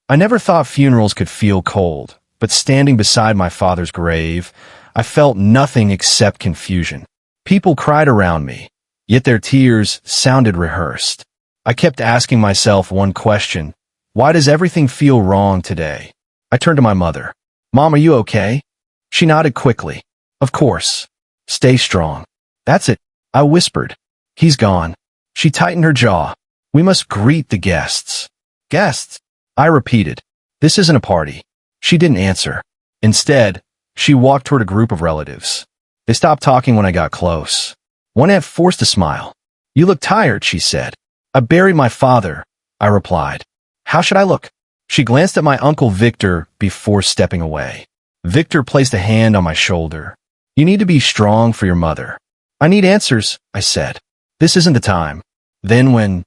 I never thought funerals could feel cold, but standing beside my father's grave, I felt nothing except confusion. People cried around me, yet their tears sounded rehearsed. I kept asking myself one question: why does everything feel wrong today? I turned to my mother. Mom, are you okay? She nodded quickly. Of course. Stay strong. That's it, I whispered. He's gone. She tightened her jaw. We must greet the guests. Guests? I repeated. This isn't a party. She didn't answer. Instead, she walked toward a group of relatives. They stopped talking when I got close. One aunt forced a smile. You look tired, she said. I buried my father, I replied. How should I look? She glanced at my uncle Victor before stepping away. Victor placed a hand on my shoulder. You need to be strong for your mother. I need answers, I said. This isn't the time. Then when...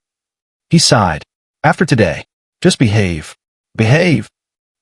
He sighed. After today, just behave. Behave.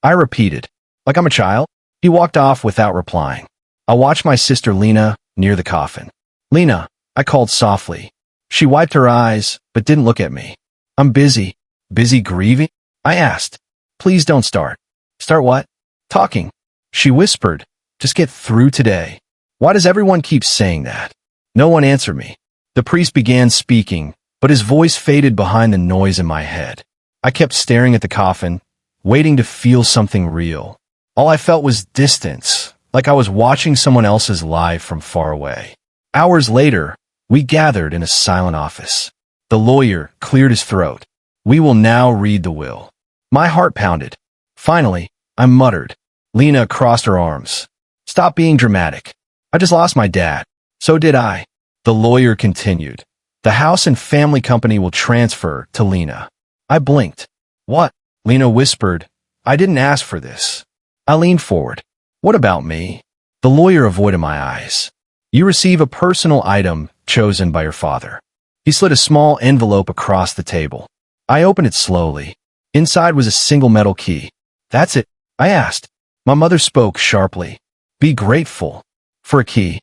I repeated. Like I'm a child? He walked off without replying. I watched my sister Lena near the coffin. Lena, I called softly. She wiped her eyes, but didn't look at me. I'm busy. Busy grieving? I asked. Please don't start. Start what? Talking. She whispered. Just get through today. Why does everyone keep saying that? No one answered me. The priest began speaking, but his voice faded behind the noise in my head. I kept staring at the coffin, waiting to feel something real. All I felt was distance, like I was watching someone else's life from far away. Hours later, we gathered in a silent office. The lawyer cleared his throat. We will now read the will. My heart pounded. Finally, I muttered. Lena crossed her arms. Stop being dramatic. I just lost my dad. So did I. The lawyer continued. The house and family company will transfer to Lena. I blinked. What? Lena whispered. I didn't ask for this. I leaned forward. What about me? The lawyer avoided my eyes. You receive a personal item chosen by your father. He slid a small envelope across the table. I opened it slowly. Inside was a single metal key. That's it, I asked. My mother spoke sharply. Be grateful. For a key.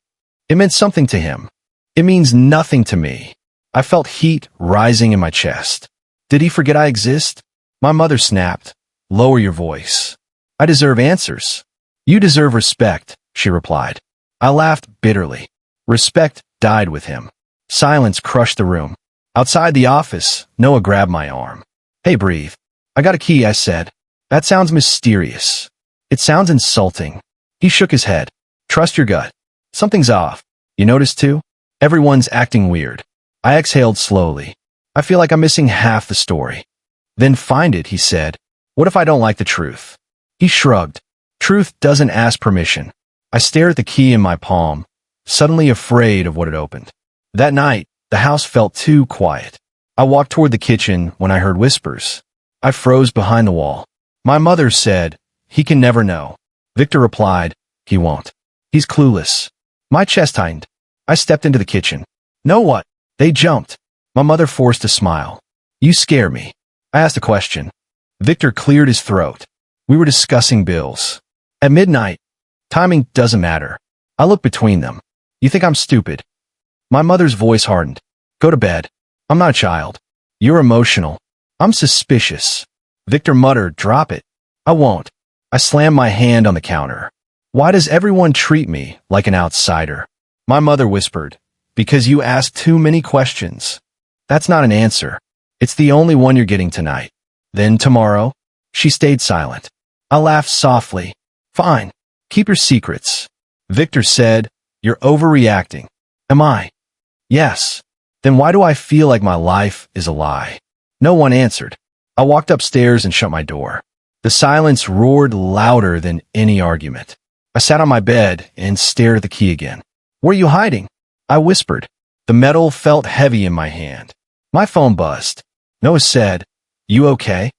It meant something to him. It means nothing to me. I felt heat rising in my chest. Did he forget I exist? My mother snapped. Lower your voice. I deserve answers. You deserve respect, she replied. I laughed bitterly. Respect died with him. Silence crushed the room. Outside the office, Noah grabbed my arm. Hey, breathe. I got a key, I said. That sounds mysterious. It sounds insulting. He shook his head. Trust your gut. Something's off. You notice too? Everyone's acting weird. I exhaled slowly. I feel like I'm missing half the story. Then find it, he said. What if I don't like the truth? He shrugged. Truth doesn't ask permission. I stared at the key in my palm, suddenly afraid of what it opened. That night, the house felt too quiet. I walked toward the kitchen when I heard whispers. I froze behind the wall. My mother said, he can never know. Victor replied, he won't. He's clueless. My chest tightened. I stepped into the kitchen. Know what? They jumped. My mother forced a smile. You scare me. I asked a question. Victor cleared his throat. We were discussing bills. At midnight, timing doesn't matter. I looked between them. You think I'm stupid? My mother's voice hardened. Go to bed. I'm not a child. You're emotional. I'm suspicious. Victor muttered, drop it. I won't. I slammed my hand on the counter. Why does everyone treat me like an outsider? My mother whispered, because you asked too many questions. That's not an answer. It's the only one you're getting tonight. Then tomorrow, she stayed silent. I laughed softly. Fine. Keep your secrets. Victor said, you're overreacting. Am I? Yes. Then why do I feel like my life is a lie? No one answered. I walked upstairs and shut my door. The silence roared louder than any argument. I sat on my bed and stared at the key again. Where are you hiding? I whispered. The metal felt heavy in my hand. My phone buzzed. Noah said, you okay?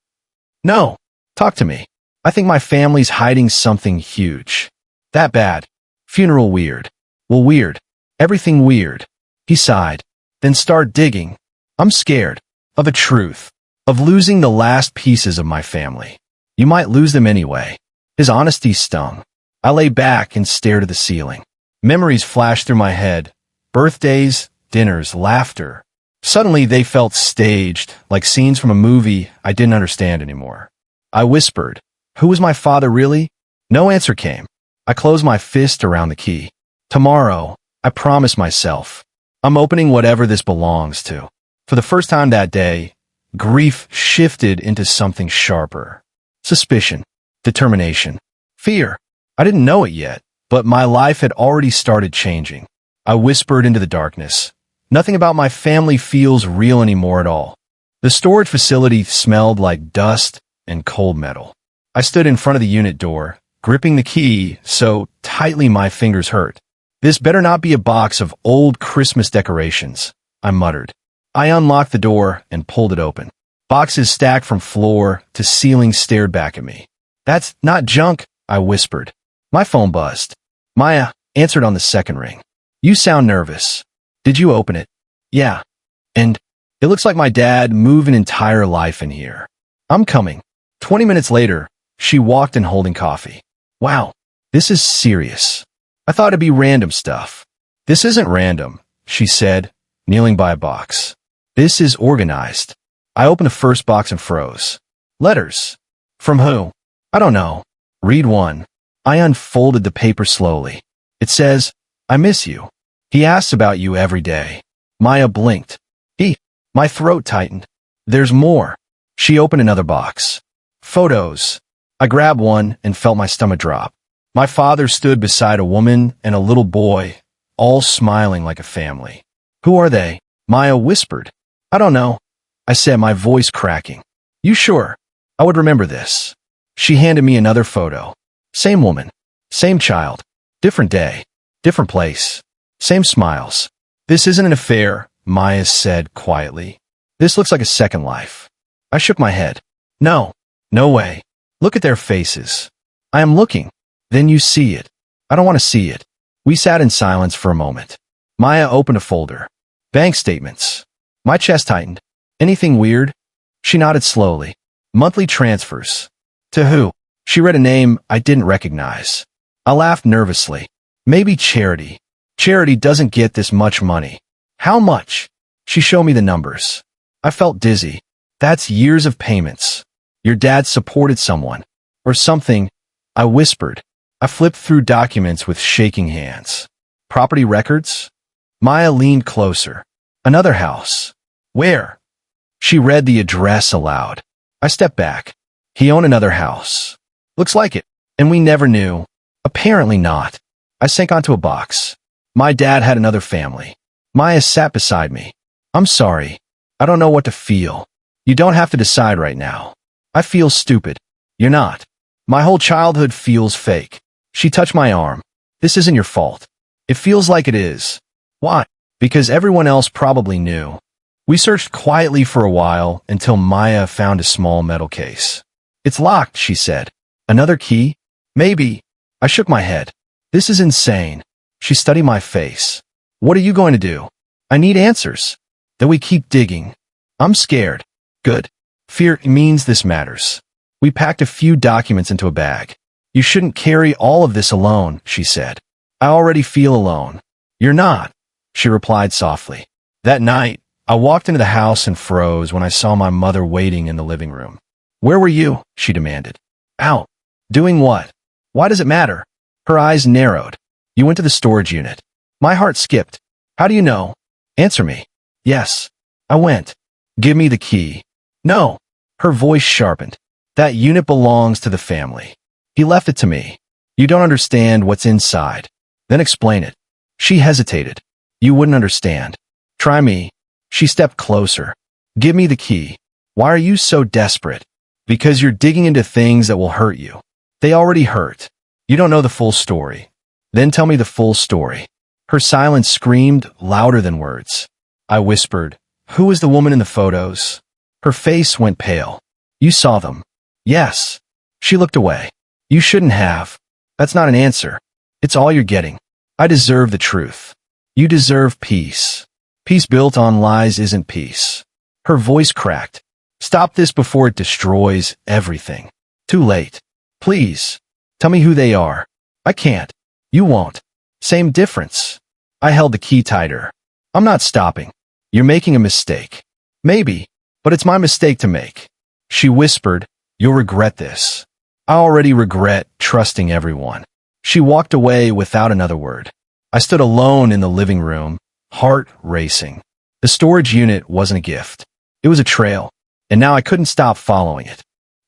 No. Talk to me. I think my family's hiding something huge. That bad. Funeral weird. Well, weird. Everything weird. He sighed. Then started digging. I'm scared. Of the truth. Of losing the last pieces of my family. You might lose them anyway. His honesty stung. I lay back and stared at the ceiling. Memories flashed through my head. Birthdays, dinners, laughter. Suddenly they felt staged, like scenes from a movie I didn't understand anymore. I whispered. Who was my father really? No answer came. I closed my fist around the key. Tomorrow, I promised myself, I'm opening whatever this belongs to. For the first time that day, grief shifted into something sharper. Suspicion, determination, fear. I didn't know it yet, but my life had already started changing. I whispered into the darkness. Nothing about my family feels real anymore at all. The storage facility smelled like dust and cold metal. I stood in front of the unit door, gripping the key so tightly my fingers hurt. This better not be a box of old Christmas decorations, I muttered. I unlocked the door and pulled it open. Boxes stacked from floor to ceiling stared back at me. That's not junk, I whispered. My phone buzzed. Maya answered on the second ring. You sound nervous. Did you open it? Yeah. And it looks like my dad moved an entire life in here. I'm coming. 20 minutes later, she walked in holding coffee. Wow, this is serious. I thought it'd be random stuff. This isn't random, she said, kneeling by a box. This is organized. I opened the first box and froze. Letters. From who? I don't know. Read one. I unfolded the paper slowly. It says, I miss you. He asks about you every day. Maya blinked. My throat tightened. There's more. She opened another box. Photos. I grabbed one and felt my stomach drop. My father stood beside a woman and a little boy, all smiling like a family. Who are they? Maya whispered. I don't know, I said, my voice cracking. You sure? I would remember this. She handed me another photo. Same woman. Same child. Different day. Different place. Same smiles. This isn't an affair, Maya said quietly. This looks like a second life. I shook my head. No. No way. Look at their faces. I am looking. Then you see it. I don't want to see it. We sat in silence for a moment. Maya opened a folder. Bank statements. My chest tightened. Anything weird? She nodded slowly. Monthly transfers. To who? She read a name I didn't recognize. I laughed nervously. Maybe Charity. Charity doesn't get this much money. How much? She showed me the numbers. I felt dizzy. That's years of payments. Your dad supported someone. Or something, I whispered. I flipped through documents with shaking hands. Property records? Maya leaned closer. Another house. Where? She read the address aloud. I stepped back. He owned another house. Looks like it. And we never knew. Apparently not. I sank onto a box. My dad had another family. Maya sat beside me. I'm sorry. I don't know what to feel. You don't have to decide right now. I feel stupid. You're not. My whole childhood feels fake. She touched my arm. This isn't your fault. It feels like it is. Why? Because everyone else probably knew. We searched quietly for a while until Maya found a small metal case. It's locked, she said. Another key? Maybe. I shook my head. This is insane. She studied my face. What are you going to do? I need answers. Then we keep digging. I'm scared. Good. Fear means this matters. We packed a few documents into a bag. You shouldn't carry all of this alone, she said. I already feel alone. You're not, she replied softly. That night, I walked into the house and froze when I saw my mother waiting in the living room. Where were you? She demanded. Out. Doing what? Why does it matter? Her eyes narrowed. You went to the storage unit. My heart skipped. How do you know? Answer me. Yes. I went. Give me the key. No. Her voice sharpened. That unit belongs to the family. He left it to me. You don't understand what's inside. Then explain it. She hesitated. You wouldn't understand. Try me. She stepped closer. Give me the key. Why are you so desperate? Because you're digging into things that will hurt you. They already hurt. You don't know the full story. Then tell me the full story. Her silence screamed louder than words. I whispered, who was the woman in the photos? Her face went pale. You saw them. Yes. She looked away. You shouldn't have. That's not an answer. It's all you're getting. I deserve the truth. You deserve peace. Peace built on lies isn't peace. Her voice cracked. Stop this before it destroys everything. Too late. Please. Tell me who they are. I can't. You won't. Same difference. I held the key tighter. I'm not stopping. You're making a mistake. Maybe, but it's my mistake to make. She whispered, You'll regret this. I already regret trusting everyone. She walked away without another word. I stood alone in the living room, heart racing. The storage unit wasn't a gift. It was a trail, and now I couldn't stop following it.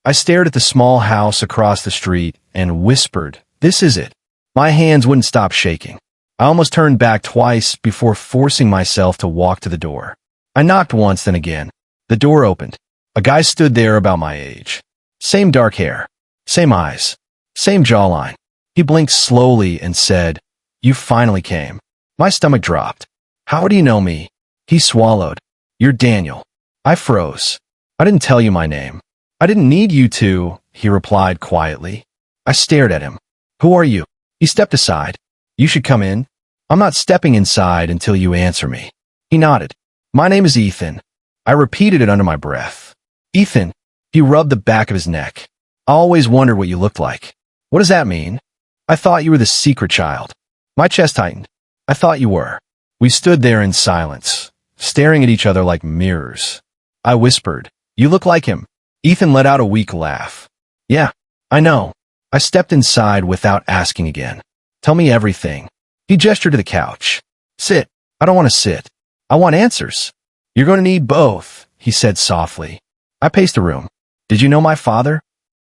I stared at the small house across the street and whispered, "This is it." My hands wouldn't stop shaking. I almost turned back twice before forcing myself to walk to the door. I knocked once, then again. The door opened. A guy stood there about my age. Same dark hair, same eyes, same jawline. He blinked slowly and said, "You finally came." My stomach dropped. "How do you know me?" He swallowed. "You're Daniel." I froze. "I didn't tell you my name." "I didn't need you to," he replied quietly. I stared at him. "Who are you?" He stepped aside. "You should come in." "I'm not stepping inside until you answer me." He nodded. "My name is Ethan." I repeated it under my breath. "Ethan." He rubbed the back of his neck. "I always wondered what you looked like." "What does that mean?" "I thought you were the secret child." My chest tightened. "I thought you were." We stood there in silence, staring at each other like mirrors. I whispered, "You look like him." Ethan let out a weak laugh. "Yeah, I know." I stepped inside without asking again. "Tell me everything." He gestured to the couch. "Sit." "I don't want to sit. I want answers." "You're going to need both," he said softly. I paced the room. "Did you know my father?"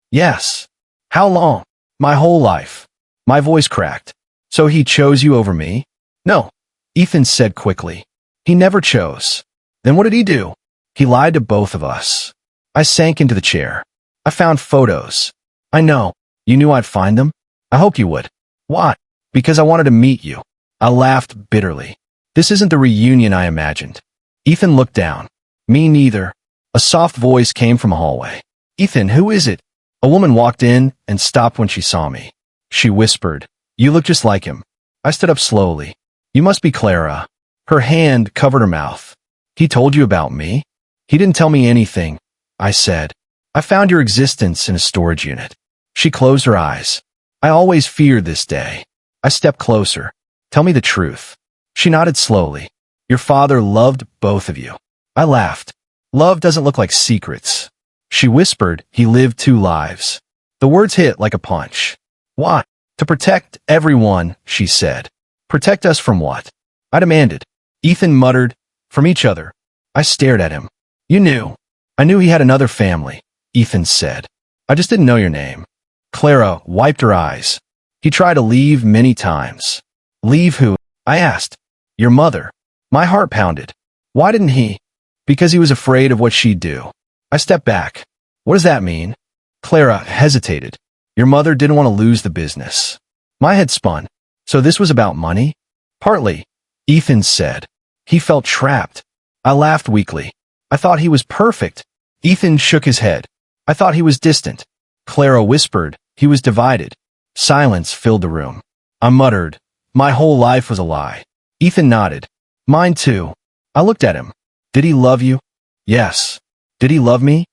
"Yes." "How long?" "My whole life." My voice cracked. "So he chose you over me?" "No," Ethan said quickly. "He never chose." "Then what did he do?" "He lied to both of us." I sank into the chair. "I found photos." "I know. You knew I'd find them?" "I hoped you would." "Why?" "Because I wanted to meet you." I laughed bitterly. "This isn't the reunion I imagined." Ethan looked down. "Me neither." A soft voice came from a hallway. "Ethan, who is it?" A woman walked in and stopped when she saw me. She whispered, "You look just like him." I stood up slowly. "You must be Clara." Her hand covered her mouth. "He told you about me?" "He didn't tell me anything," I said. "I found your existence in a storage unit." She closed her eyes. "I always feared this day." I stepped closer. "Tell me the truth." She nodded slowly. "Your father loved both of you." I laughed. "Love doesn't look like secrets." She whispered, "He lived two lives." The words hit like a punch. "Why?" "To protect everyone," she said. "Protect us from what?" I demanded. Ethan muttered, "From each other." I stared at him. "You knew." "I knew he had another family," Ethan said. "I just didn't know your name." Clara wiped her eyes. "He tried to leave many times." "Leave who?" I asked. "Your mother." My heart pounded. "Why didn't he?" "Because he was afraid of what she'd do." I stepped back. "What does that mean?" Clara hesitated. "Your mother didn't want to lose the business." My head spun. "So this was about money?" "Partly," Ethan said. "He felt trapped." I laughed weakly. "I thought he was perfect." Ethan shook his head. "I thought he was distant." Clara whispered, "He was divided." Silence filled the room. I muttered, "My whole life was a lie." Ethan nodded. "Mine too." I looked at him. "Did he love you?" "Yes." "Did he love me?"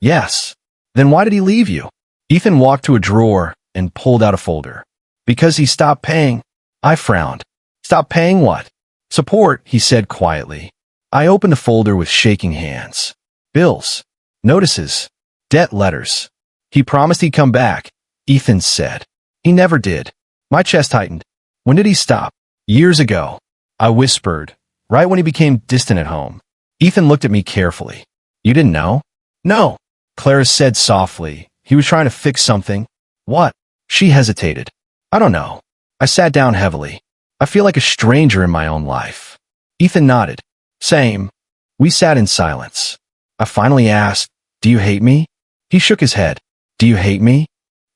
"Yes." "Then why did he leave you?" Ethan walked to a drawer and pulled out a folder. "Because he stopped paying." I frowned. "Stop paying what?" "Support," he said quietly. I opened the folder with shaking hands. Bills. Notices. Debt letters. "He promised he'd come back," Ethan said. "He never did." My chest tightened. "When did he stop?" "Years ago," I whispered, "right when he became distant at home." Ethan looked at me carefully. "You didn't know?" "No," Clara said softly. "He was trying to fix something." "What?" She hesitated. "I don't know." I sat down heavily. "I feel like a stranger in my own life." Ethan nodded. "Same." We sat in silence. I finally asked, "Do you hate me?" He shook his head. "Do you hate me?"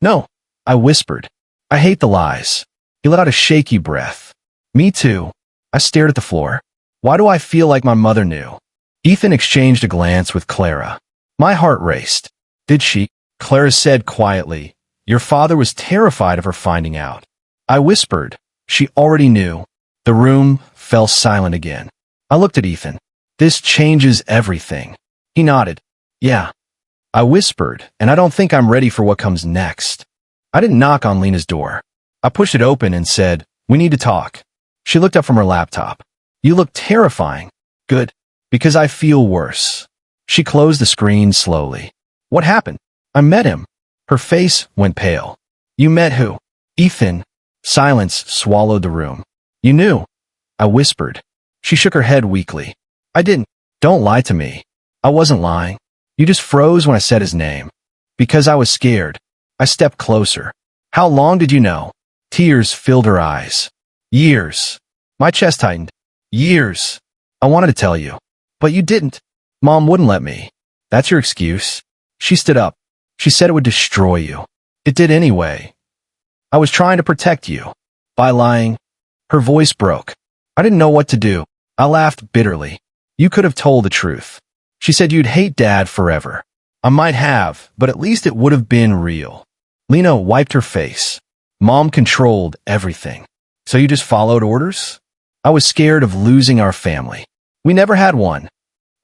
"No," I whispered. "I hate the lies." He let out a shaky breath. "Me too." I stared at the floor. "Why do I feel like my mother knew?" Ethan exchanged a glance with Clara. My heart raced. "Did she?" Clara said quietly. "Your father was terrified of her finding out." I whispered. "She already knew." The room fell silent again. I looked at Ethan. "This changes everything." He nodded. "Yeah." I whispered, "And I don't think I'm ready for what comes next." I didn't knock on Lena's door. I pushed it open and said, "We need to talk." She looked up from her laptop. "You look terrifying." "Good. Because I feel worse." She closed the screen slowly. "What happened?" I met him. Her face went pale. You met who? Ethan. Silence swallowed the room. You knew. I whispered. She shook her head weakly. I didn't. Don't lie to me. I wasn't lying. You just froze when I said his name. Because I was scared. I stepped closer. How long did you know? Tears filled her eyes. Years. My chest tightened. Years. I wanted to tell you. But you didn't. Mom wouldn't let me. That's your excuse? She stood up. She said it would destroy you. It did anyway. I was trying to protect you. By lying. Her voice broke. I didn't know what to do. I laughed bitterly. You could have told the truth. She said you'd hate Dad forever. I might have, but at least it would have been real. Lena wiped her face. Mom controlled everything. So you just followed orders? I was scared of losing our family. We never had one.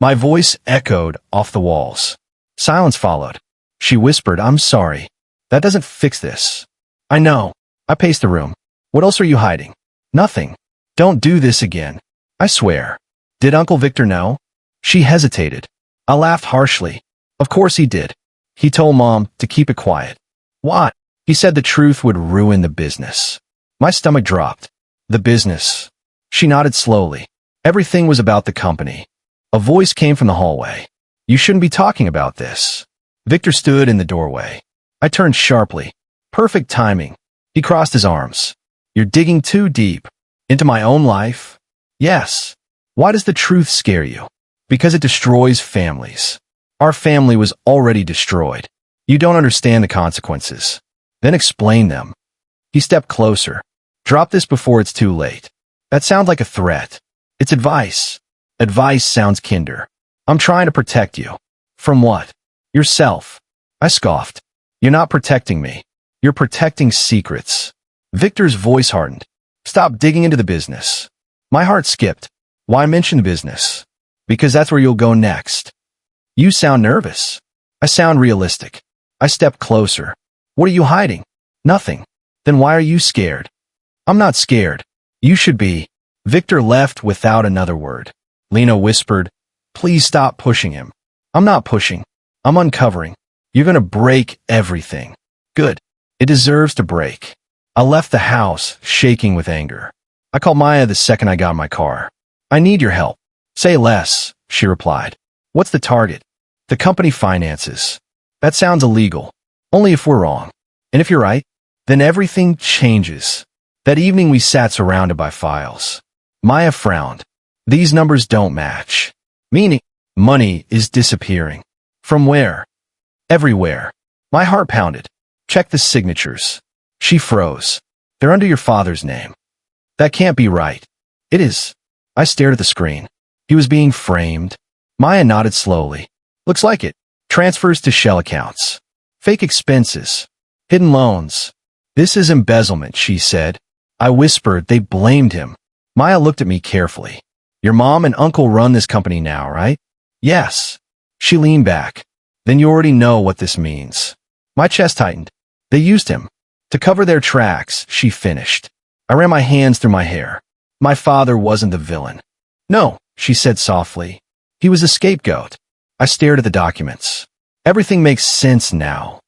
My voice echoed off the walls. Silence followed. She whispered, I'm sorry. That doesn't fix this. I know. I paced the room. What else are you hiding? Nothing. Don't do this again. I swear. Did Uncle Victor know? She hesitated. I laughed harshly. Of course he did. He told Mom to keep it quiet. What? He said the truth would ruin the business. My stomach dropped. The business. She nodded slowly. Everything was about the company. A voice came from the hallway. You shouldn't be talking about this. Victor stood in the doorway. I turned sharply. Perfect timing. He crossed his arms. You're digging too deep. Into my own life? Yes. Why does the truth scare you? Because it destroys families. Our family was already destroyed. You don't understand the consequences. Then explain them. He stepped closer. Drop this before it's too late. That sounds like a threat. It's advice. Advice sounds kinder. I'm trying to protect you. From what? Yourself. I scoffed. You're not protecting me. You're protecting secrets. Victor's voice hardened. Stop digging into the business. My heart skipped. Why mention the business? Because that's where you'll go next. You sound nervous. I sound realistic. I stepped closer. What are you hiding? Nothing. Then why are you scared? I'm not scared. You should be. Victor left without another word. Lena whispered, please stop pushing him. I'm not pushing. I'm uncovering. You're gonna break everything. Good. It deserves to break. I left the house, shaking with anger. I called Maya the second I got in my car. I need your help. Say less, she replied. What's the target? The company finances. That sounds illegal. Only if we're wrong. And if you're right, then everything changes. That evening we sat surrounded by files. Maya frowned. These numbers don't match. Meaning, money is disappearing. From where? Everywhere. My heart pounded. Check the signatures. She froze. They're under your father's name. That can't be right. It is. I stared at the screen. He was being framed. Maya nodded slowly. Looks like it. Transfers to shell accounts. Fake expenses. Hidden loans. This is embezzlement, she said. I whispered they blamed him. Maya looked at me carefully. Your mom and uncle run this company now, right? Yes. She leaned back. Then you already know what this means. My chest tightened. They used him. To cover their tracks, she finished. I ran my hands through my hair. My father wasn't the villain. No, she said softly. He was a scapegoat. I stared at the documents. Everything makes sense now.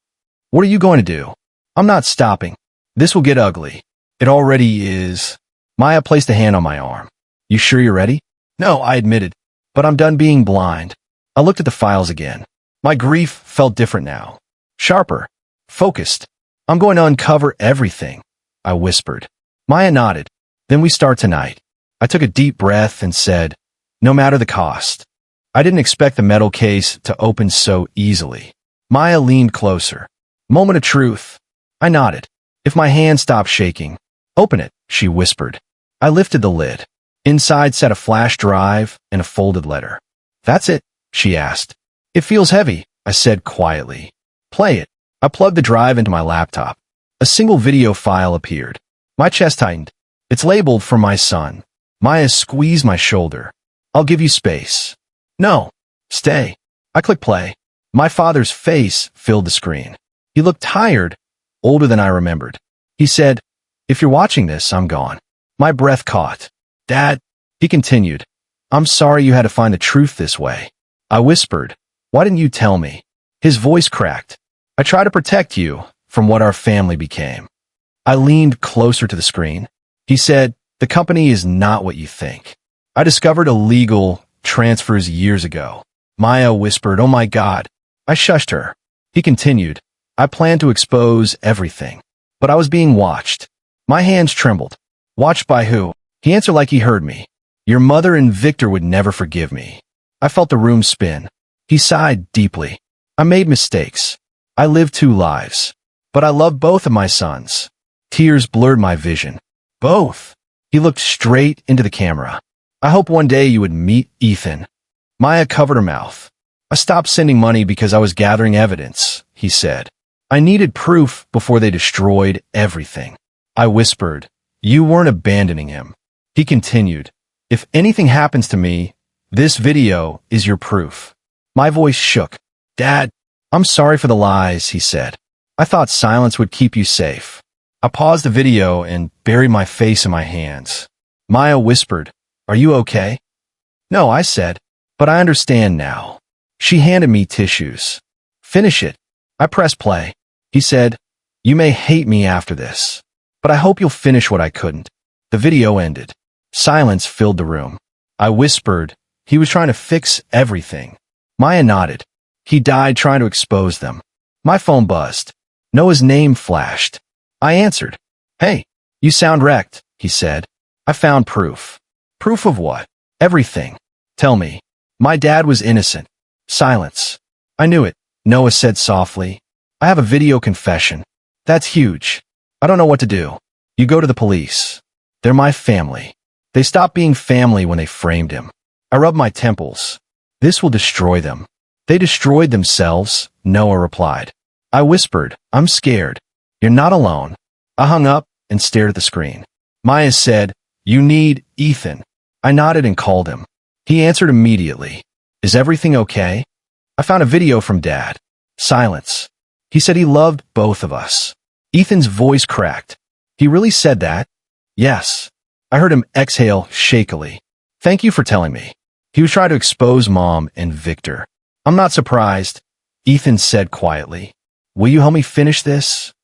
What are you going to do? I'm not stopping. This will get ugly. It already is. Maya placed a hand on my arm. You sure you're ready? No, I admitted. But I'm done being blind. I looked at the files again. My grief felt different now. Sharper. Focused. I'm going to uncover everything, I whispered. Maya nodded. Then we start tonight. I took a deep breath and said, no matter the cost. I didn't expect the metal case to open so easily. Maya leaned closer. Moment of truth. I nodded. If my hand stopped shaking, open it, she whispered. I lifted the lid. Inside sat a flash drive and a folded letter. That's it, she asked. It feels heavy, I said quietly. Play it. I plugged the drive into my laptop. A single video file appeared. My chest tightened. It's labeled for my son. Maya squeezed my shoulder. I'll give you space. No. Stay. I clicked play. My father's face filled the screen. He looked tired, older than I remembered. He said, if you're watching this, I'm gone. My breath caught. Dad, he continued. I'm sorry you had to find the truth this way. I whispered. Why didn't you tell me? His voice cracked. I try to protect you from what our family became. I leaned closer to the screen. He said, the company is not what you think. I discovered illegal transfers years ago. Maya whispered, oh my God. I shushed her. He continued, I planned to expose everything, but I was being watched. My hands trembled. Watched by who? He answered like he heard me. Your mother and Victor would never forgive me. I felt the room spin. He sighed deeply. I made mistakes. I lived 2 lives. But I loved both of my sons. Tears blurred my vision. Both. He looked straight into the camera. I hope one day you would meet Ethan. Maya covered her mouth. I stopped sending money because I was gathering evidence, he said. I needed proof before they destroyed everything. I whispered, you weren't abandoning him. He continued, if anything happens to me, this video is your proof. My voice shook. Dad, I'm sorry for the lies, he said. I thought silence would keep you safe. I paused the video and buried my face in my hands. Maya whispered, are you okay? No, I said, but I understand now. She handed me tissues. Finish it. I pressed play. He said, you may hate me after this, but I hope you'll finish what I couldn't. The video ended. Silence filled the room. I whispered, he was trying to fix everything. Maya nodded. He died trying to expose them. My phone buzzed. Noah's name flashed. I answered. Hey, you sound wrecked, he said. I found proof. Proof of what? Everything. Tell me. My dad was innocent. Silence. I knew it, Noah said softly. I have a video confession. That's huge. I don't know what to do. You go to the police. They're my family. They stopped being family when they framed him. I rubbed my temples. This will destroy them. They destroyed themselves, Noah replied. I whispered, I'm scared. You're not alone. I hung up and stared at the screen. Maya said, you need Ethan. I nodded and called him. He answered immediately. Is everything okay? I found a video from Dad. Silence. He said he loved both of us. Ethan's voice cracked. He really said that? Yes. I heard him exhale shakily. Thank you for telling me. He was trying to expose Mom and Victor. I'm not surprised, Ethan said quietly. Will you help me finish this?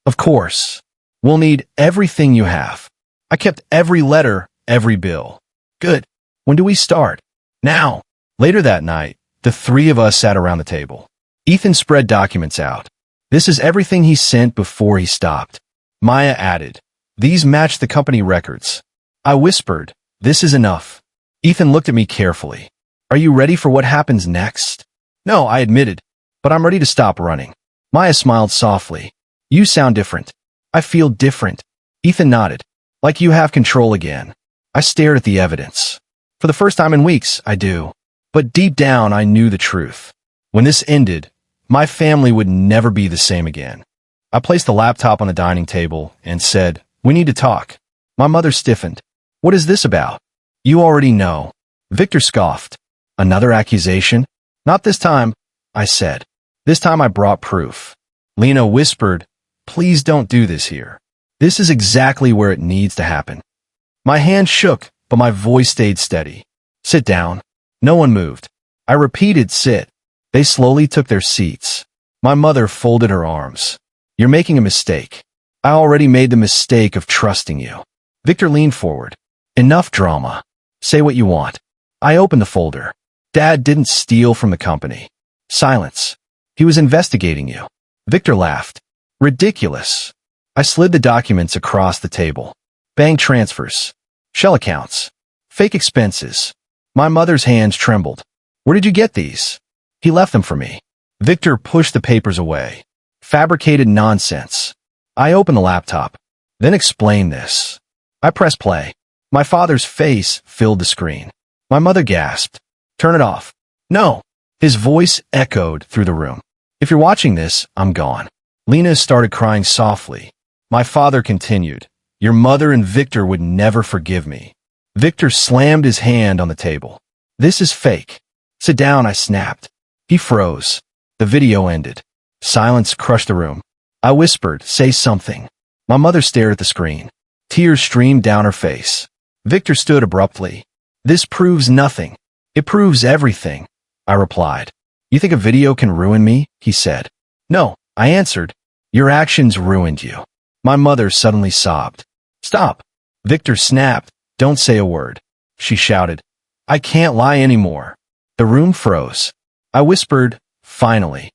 Of course. We'll need everything you have. I kept every letter, every bill. Good. When do we start? Now. Later that night, the 3 of us sat around the table. Ethan spread documents out. This is everything he sent before he stopped. Maya added, these match the company records. I whispered, this is enough. Ethan looked at me carefully. Are you ready for what happens next? No, I admitted, but I'm ready to stop running. Maya smiled softly. You sound different. I feel different. Ethan nodded. Like you have control again. I stared at the evidence. For the first time in weeks, I do. But deep down, I knew the truth. When this ended, my family would never be the same again. I placed the laptop on the dining table and said, we need to talk. My mother stiffened. What is this about? You already know. Victor scoffed. Another accusation? Not this time, I said. This time I brought proof. Lena whispered, please don't do this here. This is exactly where it needs to happen. My hand shook, but my voice stayed steady. Sit down. No one moved. I repeated, sit. They slowly took their seats. My mother folded her arms. You're making a mistake. I already made the mistake of trusting you. Victor leaned forward. Enough drama. Say what you want. I opened the folder. Dad didn't steal from the company. Silence. He was investigating you. Victor laughed. Ridiculous. I slid the documents across the table. Bank transfers. Shell accounts. Fake expenses. My mother's hands trembled. Where did you get these? He left them for me. Victor pushed the papers away. Fabricated nonsense. I opened the laptop. Then explained this. I pressed play. My father's face filled the screen. My mother gasped. Turn it off. No. His voice echoed through the room. If you're watching this, I'm gone. Lena started crying softly. My father continued. Your mother and Victor would never forgive me. Victor slammed his hand on the table. This is fake. Sit down, I snapped. He froze. The video ended. Silence crushed the room. I whispered, say something. My mother stared at the screen. Tears streamed down her face. Victor stood abruptly. This proves nothing. It proves everything, I replied. You think a video can ruin me? He said. No, I answered, "Your actions ruined you." My mother suddenly sobbed. "Stop." Victor snapped. "Don't say a word." She shouted, "I can't lie anymore." The room froze. I whispered, "Finally."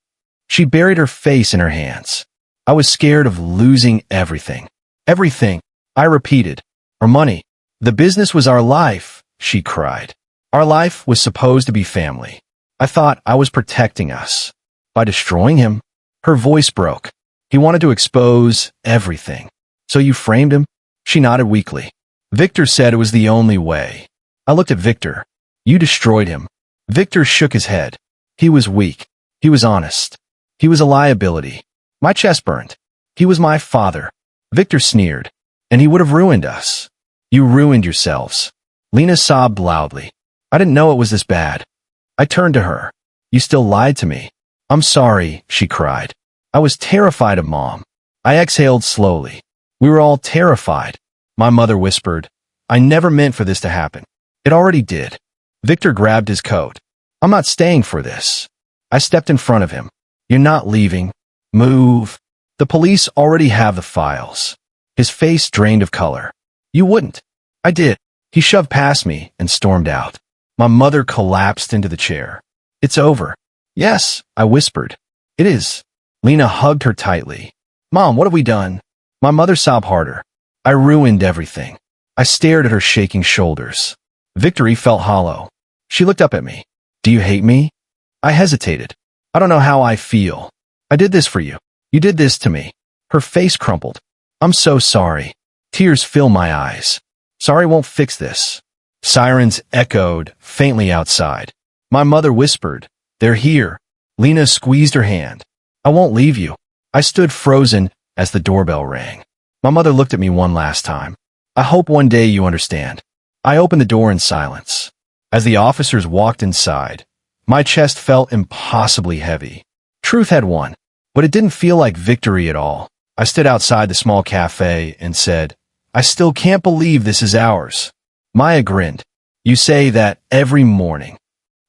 She buried her face in her hands. I was scared of losing everything. Everything, I repeated. Our money. The business was our life, she cried. Our life was supposed to be family. I thought I was protecting us. By destroying him, her voice broke. He wanted to expose everything. "So you framed him?" She nodded weakly. "Victor said it was the only way." I looked at Victor. "You destroyed him." Victor shook his head. He was weak. He was honest. He was a liability. My chest burned. He was my father. Victor sneered. "And he would have ruined us." "You ruined yourselves." Lena sobbed loudly. "I didn't know it was this bad." I turned to her. "You still lied to me." "I'm sorry," she cried. I was terrified of Mom. I exhaled slowly. We were all terrified. My mother whispered, "I never meant for this to happen." It already did. Victor grabbed his coat. "I'm not staying for this." I stepped in front of him. "You're not leaving. Move. The police already have the files." His face drained of color. "You wouldn't." "I did." He shoved past me and stormed out. My mother collapsed into the chair. "It's over." "Yes," I whispered. "It is." Lena hugged her tightly. "Mom, what have we done?" My mother sobbed harder. "I ruined everything." I stared at her shaking shoulders. Victory felt hollow. She looked up at me. "Do you hate me?" I hesitated. "I don't know how I feel. I did this for you. You did this to me." Her face crumpled. "I'm so sorry." Tears filled my eyes. "Sorry won't fix this." Sirens echoed faintly outside. My mother whispered, "They're here." Lena squeezed her hand. "I won't leave you." I stood frozen as the doorbell rang. My mother looked at me one last time. "I hope one day you understand." I opened the door in silence. As the officers walked inside, my chest felt impossibly heavy. Truth had won, but it didn't feel like victory at all. I stood outside the small cafe and said, "I still can't believe this is ours." Maya grinned. "You say that every morning."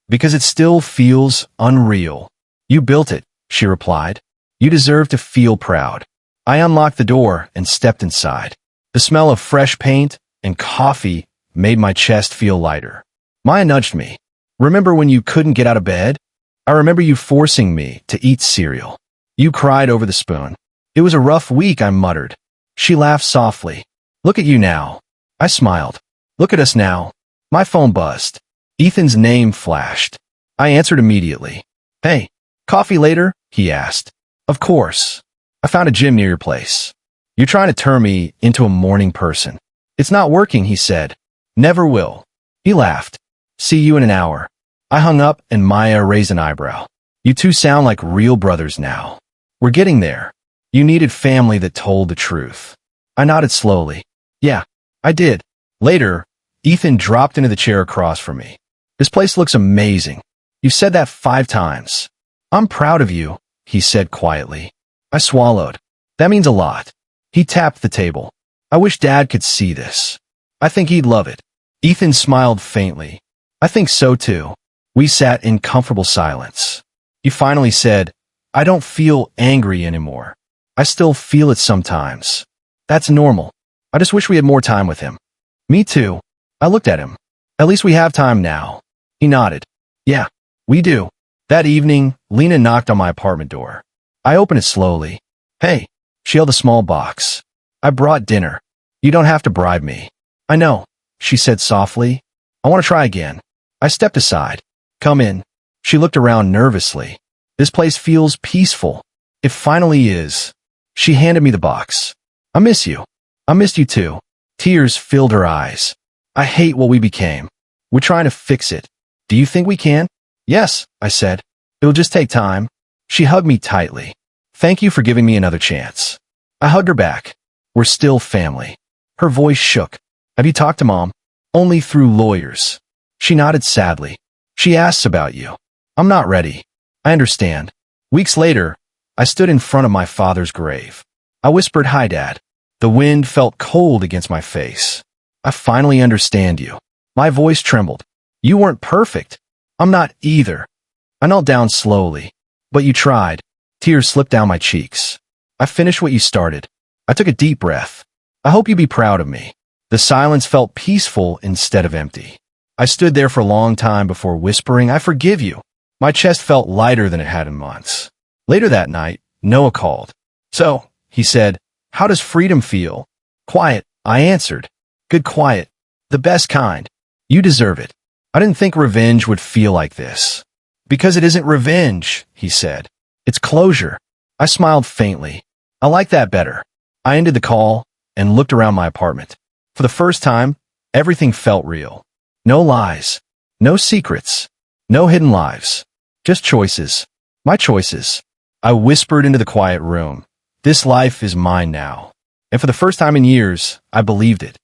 "Because it still feels unreal." "You built it," she replied. "You deserve to feel proud." I unlocked the door and stepped inside. The smell of fresh paint and coffee made my chest feel lighter. Maya nudged me. "Remember when you couldn't get out of bed?" "I remember you forcing me to eat cereal." "You cried over the spoon." "It was a rough week," I muttered. She laughed softly. "Look at you now." I smiled. "Look at us now." My phone buzzed. Ethan's name flashed. I answered immediately. "Hey, coffee later?" he asked. "Of course. I found a gym near your place." "You're trying to turn me into a morning person." "It's not working," he said. "Never will." He laughed. "See you in an hour." I hung up and Maya raised an eyebrow. "You two sound like real brothers now." "We're getting there." "You needed family that told the truth." I nodded slowly. "Yeah, I did." Later, Ethan dropped into the chair across from me. "This place looks amazing." "You've said that 5 times." "I'm proud of you," he said quietly. I swallowed. "That means a lot." He tapped the table. "I wish Dad could see this. I think he'd love it." Ethan smiled faintly. "I think so too." We sat in comfortable silence. He finally said, "I don't feel angry anymore. I still feel it sometimes. That's normal. I just wish we had more time with him." "Me too." I looked at him. "At least we have time now." He nodded. "Yeah, we do." That evening, Lena knocked on my apartment door. I opened it slowly. "Hey." She held a small box. "I brought dinner. You don't have to bribe me." "I know," she said softly. "I want to try again." I stepped aside. "Come in." She looked around nervously. "This place feels peaceful." "It finally is." She handed me the box. "I miss you." "I missed you too." Tears filled her eyes. "I hate what we became. We're trying to fix it. Do you think we can?" "Yes," I said. "It'll just take time." She hugged me tightly. "Thank you for giving me another chance." I hugged her back. "We're still family." Her voice shook. "Have you talked to Mom?" "Only through lawyers." She nodded sadly. "She asks about you." "I'm not ready." "I understand." Weeks later, I stood in front of my father's grave. I whispered, "Hi, Dad." The wind felt cold against my face. "I finally understand you." My voice trembled. "You weren't perfect." "I'm not either." I knelt down slowly. "But you tried." Tears slipped down my cheeks. I finished what you started. I took a deep breath. I hope you be proud of me. The silence felt peaceful instead of empty. I stood there for a long time before whispering, I forgive you. My chest felt lighter than it had in months. Later that night, Noah called. So, he said, how does freedom feel? Quiet, I answered. Good quiet. The best kind. You deserve it. I didn't think revenge would feel like this. Because it isn't revenge, he said. It's closure. I smiled faintly. I like that better. I ended the call and looked around my apartment. For the first time, everything felt real. No lies. No secrets. No hidden lives. Just choices. My choices. I whispered into the quiet room. This life is mine now. And for the first time in years, I believed it.